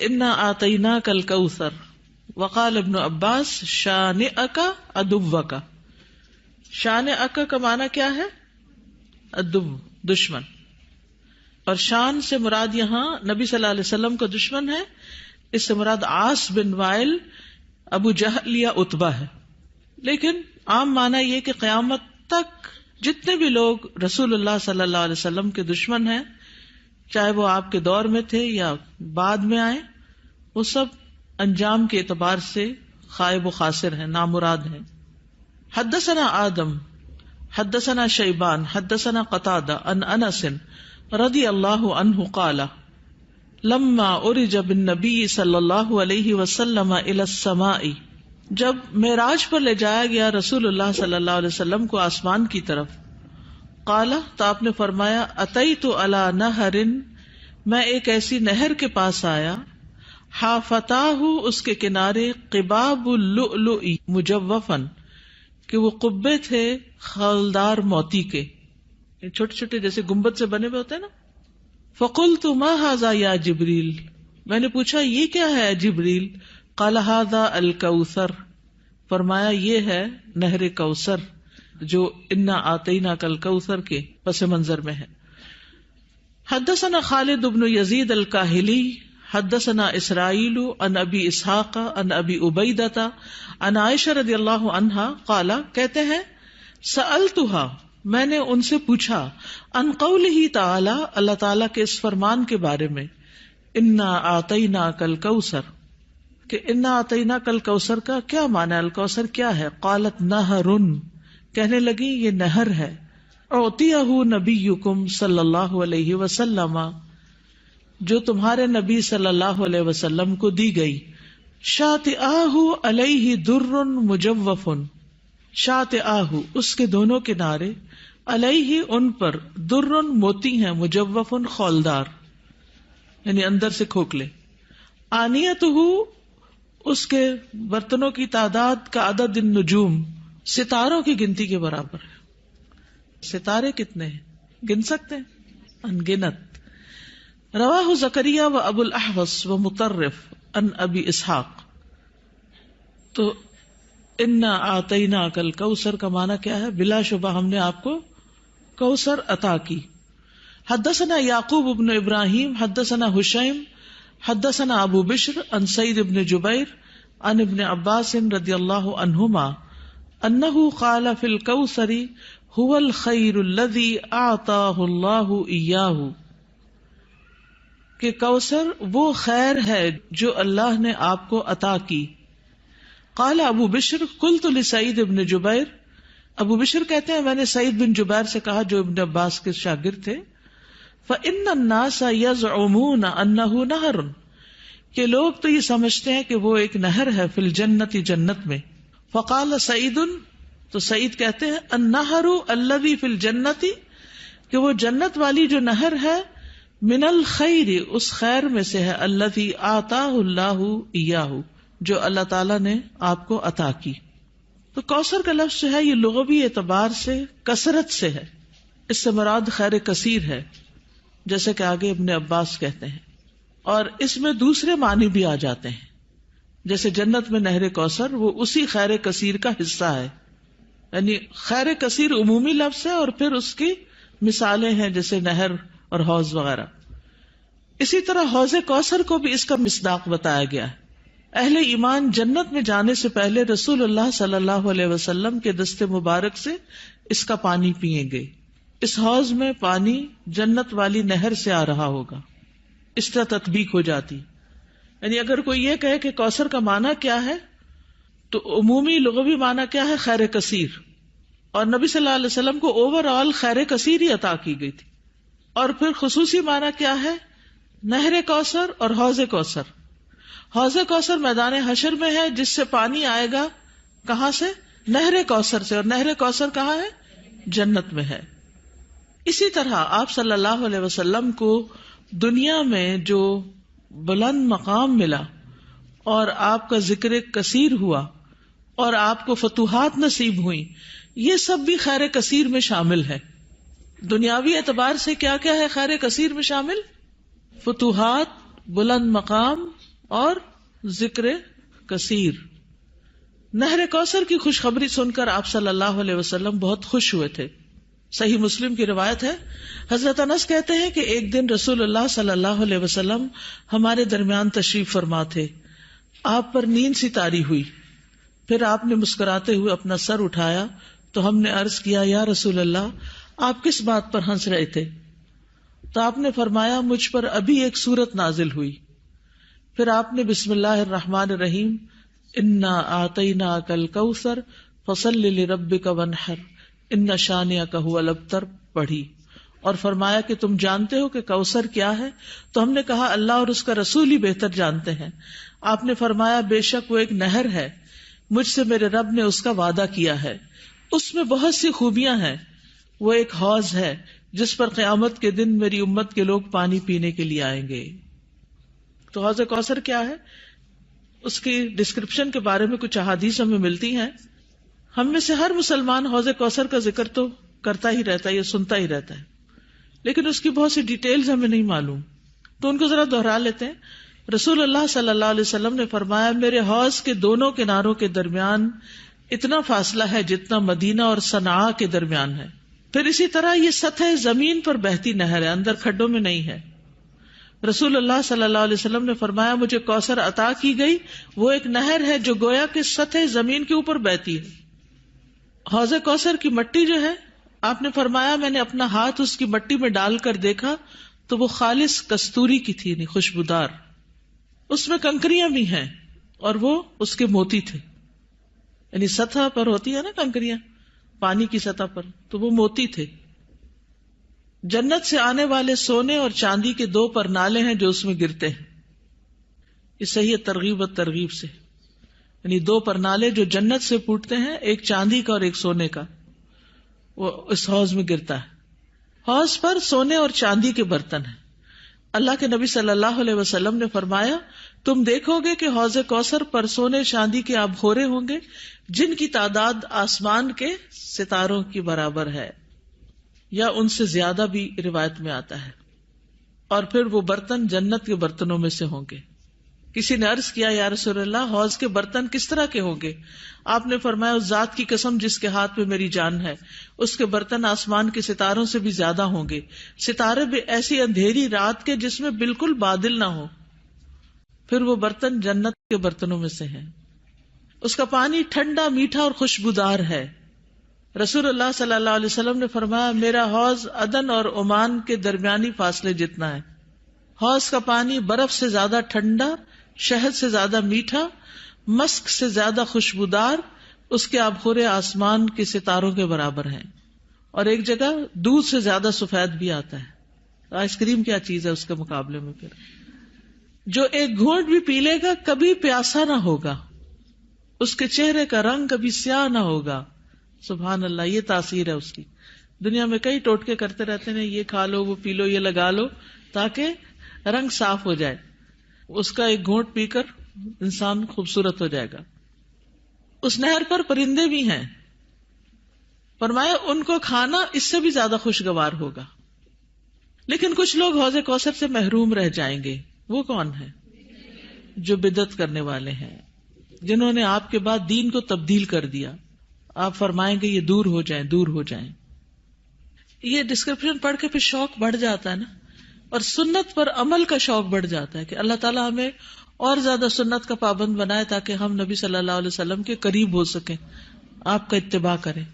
انا آتیناک الکوثر وقال ابن عباس شانئک عدوک. شانئک کا معنی کیا ہے؟ عدو، دشمن. اور شان سے مراد یہاں نبی صلی اللہ علیہ وسلم کا دشمن ہے. اس سے مراد عاص بن وائل، ابو جہل یا عتبہ ہے. لیکن عام معنی یہ کہ قیامت تک جتنے بھی لوگ رسول اللہ صلی اللہ علیہ وسلم کے دشمن ہیں، چاہے وہ آپ کے دور میں تھے یا بعد میں آئے، وہ سب انجام کے اعتبار سے خائب و خاسر ہیں، نامراد ہیں. حدثنا آدم حدثنا شیبان حدثنا قتادہ عن انس رضی اللہ عنہ قال لما عرج بالنبی صلی اللہ علیہ وسلم الی السماء، جب معراج پر لے جایا گیا رسول اللہ صلی اللہ علیہ وسلم کو آسمان کی طرف، قال تو آپ نے فرمایا اتیت علی نہر، میں ایک ایسی نہر کے پاس آیا، حافتاہ اس کے کنارے قباب اللؤلؤ مجوفا، کہ وہ قبے تھے خالدار موتی کے، چھوٹے چھوٹے جیسے گنبد سے بنے ہوئے ہوتے ہیں نا. فقلت ما ھذا یا جبریل، میں نے پوچھا یہ کیا ہے جبریل؟ قال ھذا الکوثر، فرمایا یہ ہے نہر کوثر جو انا آتیناک الکوثر کے پس منظر میں ہے. حدثنا خالد بن یزید الکاہلی حدثنا اسرائیل عن ابی اسحاق عن ابی عبیدہ عن عائشہ رضی اللہ عنہا قال، کہتے ہیں سألتها، میں نے ان سے پوچھا، عن قولہ تعالی، اللہ تعالیٰ کے اس فرمان کے بارے میں، انا آتیناک الکوثر، کہ انا آتیناک الکوثر کا کیا معنی ہے، الکوثر کیا ہے؟ قالت نہر، کہنے لگی یہ نہر ہے، اعطیہ نبیکم صلی اللہ علیہ وسلم، جو تمہارے نبی صلی اللہ علیہ وسلم کو دی گئی، شاطئاہ علیہ در مجوف، شاطئاہ اس کے دونوں کنارے، علیہ ان پر، در موتی ہیں، مجوف خولدار یعنی اندر سے کھوکھلے، آنیتہ اس کے برتنوں کی تعداد کا عدد النجوم، ستاروں کی گنتی کے برابر ہے. ستارے کتنے ہیں گن سکتے ہیں؟ انگنت. رواہ زکریہ و ابو الاحوص و مطرف ان ابی اسحاق. تو انا آتیناک الکوثر کا معنی کیا ہے؟ بلا شبہ ہم نے آپ کو کوثر عطا کی. حدثنا یعقوب بن ابراہیم حدثنا حشیم حدثنا ابو بشر عن سعید بن جبیر عن ابن عباس رضی اللہ عنہما انہ قال فی الکوثر هو الخیر الذی اعطاہ اللہ ایاہ، کہ کوثر وہ خیر ہے جو اللہ نے آپ کو عطا کی. قال ابو بشر قلت لسعید بن جبیر، ابو بشر کہتے ہیں میں نے سعید بن جبیر سے کہا جو ابن عباس کے شاگرد تھے، فإن الناس يزعمون انه نہر، کہ لوگ تو یہ سمجھتے ہیں کہ وہ ایک نہر ہے، فی الجنت جنت میں. فقال سعید، تو سعید کہتے ہیں النہر الذی فی الجنت، کہ وہ جنت والی جو نہر ہے، من الخیر اس خیر میں سے ہے، الذی آتاہ اللہ ایاہ جو اللہ تعالیٰ نے آپ کو عطا کی. تو کوثر کا لفظ جو ہے یہ لغوی اعتبار سے کثرت سے ہے، اس سے مراد خیر کثیر ہے، جیسے کہ آگے ابن عباس کہتے ہیں. اور اس میں دوسرے معنی بھی آ جاتے ہیں، جیسے جنت میں نہر کوثر وہ اسی خیر کثیر کا حصہ ہے، یعنی خیر کثیر عمومی لفظ ہے اور پھر اس کی مثالیں ہیں جیسے نہر اور حوض وغیرہ. اسی طرح حوض کوثر کو بھی اس کا مصداق بتایا گیا ہے. اہل ایمان جنت میں جانے سے پہلے رسول اللہ صلی اللہ علیہ وسلم کے دست مبارک سے اس کا پانی پیئیں گے. اس حوض میں پانی جنت والی نہر سے آ رہا ہوگا، اس طرح تطبیق ہو جاتی. یعنی اگر کوئی یہ کہے کہ کوثر کا معنی کیا ہے، تو عمومی لغوی معنی کیا ہے؟ خیر کثیر. اور نبی صلی اللہ علیہ وسلم کو اوور آل خیر کثیر ہی عطا کی گئی تھی. اور پھر خصوصی معنی کیا ہے؟ نہر کوثر اور حوض کوثر. حوض کوثر میدان حشر میں ہے، جس سے پانی آئے گا کہاں سے؟ نہر کوثر سے. اور نہر کوثر کہاں ہے؟ جنت میں ہے. اسی طرح آپ صلی اللہ علیہ وسلم کو دنیا میں جو بلند مقام ملا اور آپ کا ذکر کثیر ہوا اور آپ کو فتوحات نصیب ہوئی، یہ سب بھی خیر کثیر میں شامل ہے. دنیاوی اعتبار سے کیا کیا ہے خیر کثیر میں شامل؟ فتوحات، بلند مقام اور ذکر کثیر. نہر کوثر کی خوشخبری سن کر آپ صلی اللہ علیہ وسلم بہت خوش ہوئے تھے. صحیح مسلم کی روایت ہے, حضرت انس کہتے ہیں کہ ایک دن رسول اللہ صلی اللہ علیہ وسلم ہمارے درمیان تشریف فرما تھے. آپ پر نیند سی طاری ہوئی, پھر آپ نے مسکراتے ہوئے اپنا سر اٹھایا تو ہم نے عرض کیا, یا رسول اللہ آپ کس بات پر ہنس رہے تھے؟ تو آپ نے فرمایا, مجھ پر ابھی ایک سورت نازل ہوئی. پھر آپ نے بسم اللہ الرحمن الرحیم انا اعطیناک الکوثر فصل لربک وانحر ان شانئک ھو الابتر پڑھی, اور فرمایا کہ تم جانتے ہو کہ کوثر کیا ہے؟ تو ہم نے کہا اللہ اور اس کا رسول ہی بہتر جانتے ہیں. آپ نے فرمایا, بے شک وہ ایک نہر ہے, مجھ سے میرے رب نے اس کا وعدہ کیا ہے, اس میں بہت سی خوبیاں ہیں. وہ ایک حوض ہے جس پر قیامت کے دن میری امت کے لوگ پانی پینے کے لیے آئیں گے. تو حوض کوثر کیا ہے, اس کی ڈسکرپشن کے بارے میں کچھ احادیث ہمیں ملتی ہیں. ہم میں سے ہر مسلمان حوض کوثر کا ذکر تو کرتا ہی رہتا ہے یا سنتا ہی رہتا ہے, لیکن اس کی بہت سی ڈیٹیلز ہمیں نہیں معلوم, تو ان کو ذرا دوہرا لیتے ہیں. رسول اللہ صلی اللہ علیہ وسلم نے فرمایا, میرے حوض کے دونوں کناروں کے درمیان اتنا فاصلہ ہے جتنا مدینہ اور صنعاء کے درمیان ہے. پھر اسی طرح یہ سطح زمین پر بہتی نہر ہے, اندر کھڈوں میں نہیں ہے. رسول اللہ صلی اللہ علیہ وسلم نے فرمایا, مجھے کوثر عطا کی گئی, وہ ایک نہر ہے جو گویا کہ سطح زمین کے اوپر بہتی ہے. حوض کوثر کی مٹی جو ہے, آپ نے فرمایا میں نے اپنا ہاتھ اس کی مٹی میں ڈال کر دیکھا تو وہ خالص کستوری کی تھی, یعنی خوشبودار. اس میں کنکریاں بھی ہیں اور وہ اس کے موتی تھے, یعنی سطح پر ہوتی ہے نا کنکریاں پانی کی سطح پر, تو وہ موتی تھے. جنت سے آنے والے سونے اور چاندی کے 2 پرنالے ہیں جو اس میں گرتے ہیں. یہ صحیح ترغیب و ترغیب سے, یعنی 2 پرنالے جو جنت سے پھوٹتے ہیں, ایک چاندی کا اور ایک سونے کا, وہ اس حوض میں گرتا ہے. حوض پر سونے اور چاندی کے برتن ہیں. اللہ کے نبی صلی اللہ علیہ وسلم نے فرمایا, تم دیکھو گے کہ حوض کوثر پر سونے چاندی کے آبخورے ہوں گے جن کی تعداد آسمان کے ستاروں کی برابر ہے, یا ان سے زیادہ بھی روایت میں آتا ہے. اور پھر وہ برتن جنت کے برتنوں میں سے ہوں گے. کسی نے عرض کیا, یا رسول اللہ حوض کے برتن کس طرح کے ہوں گے؟ آپ نے فرمایا, اس ذات کی قسم جس کے ہاتھ میں میری جان ہے, اس کے برتن آسمان کے ستاروں سے بھی زیادہ ہوں گے. ستارے بھی ایسی اندھیری رات کے جس میں بالکل بادل نہ ہو. پھر وہ برتن جنت کے برتنوں میں سے ہیں. اس کا پانی ٹھنڈا, میٹھا اور خوشبودار ہے. رسول اللہ صلی اللہ علیہ وسلم نے فرمایا, میرا حوض عدن اور عمان کے درمیانی فاصلے جتنا ہے. حوض کا پانی برف سے زیادہ ٹھنڈا, شہد سے زیادہ میٹھا, مسک سے زیادہ خوشبودار, اس کے آبخورے آسمان کے ستاروں کے برابر ہیں. اور ایک جگہ دودھ سے زیادہ سفید بھی آتا ہے. آئس کریم کیا چیز ہے اس کے مقابلے میں. پھر جو ایک گھونٹ بھی پی لے گا کبھی پیاسا نہ ہوگا, اس کے چہرے کا رنگ کبھی سیاہ نہ ہوگا. سبحان اللہ, یہ تاثیر ہے اس کی. دنیا میں کئی ٹوٹکے کرتے رہتے ہیں, یہ کھا لو, وہ پی لو, یہ لگا لو تاکہ رنگ صاف ہو جائے. اس کا ایک گھونٹ پی کر انسان خوبصورت ہو جائے گا. اس نہر پر پرندے بھی ہیں. فرمایا ان کو کھانا اس سے بھی زیادہ خوشگوار ہوگا. لیکن کچھ لوگ حوض کوثر سے محروم رہ جائیں گے. وہ کون ہیں؟ جو بدعت کرنے والے ہیں, جنہوں نے آپ کے بعد دین کو تبدیل کر دیا. آپ فرمائیں گے یہ دور ہو جائیں, دور ہو جائیں. یہ ڈسکرپشن پڑھ کے پھر شوق بڑھ جاتا ہے نا, اور سنت پر عمل کا شوق بڑھ جاتا ہے کہ اللہ تعالیٰ ہمیں اور زیادہ سنت کا پابند بنائے تاکہ ہم نبی صلی اللہ علیہ وسلم کے قریب ہو سکیں, آپ کا اتباع کریں.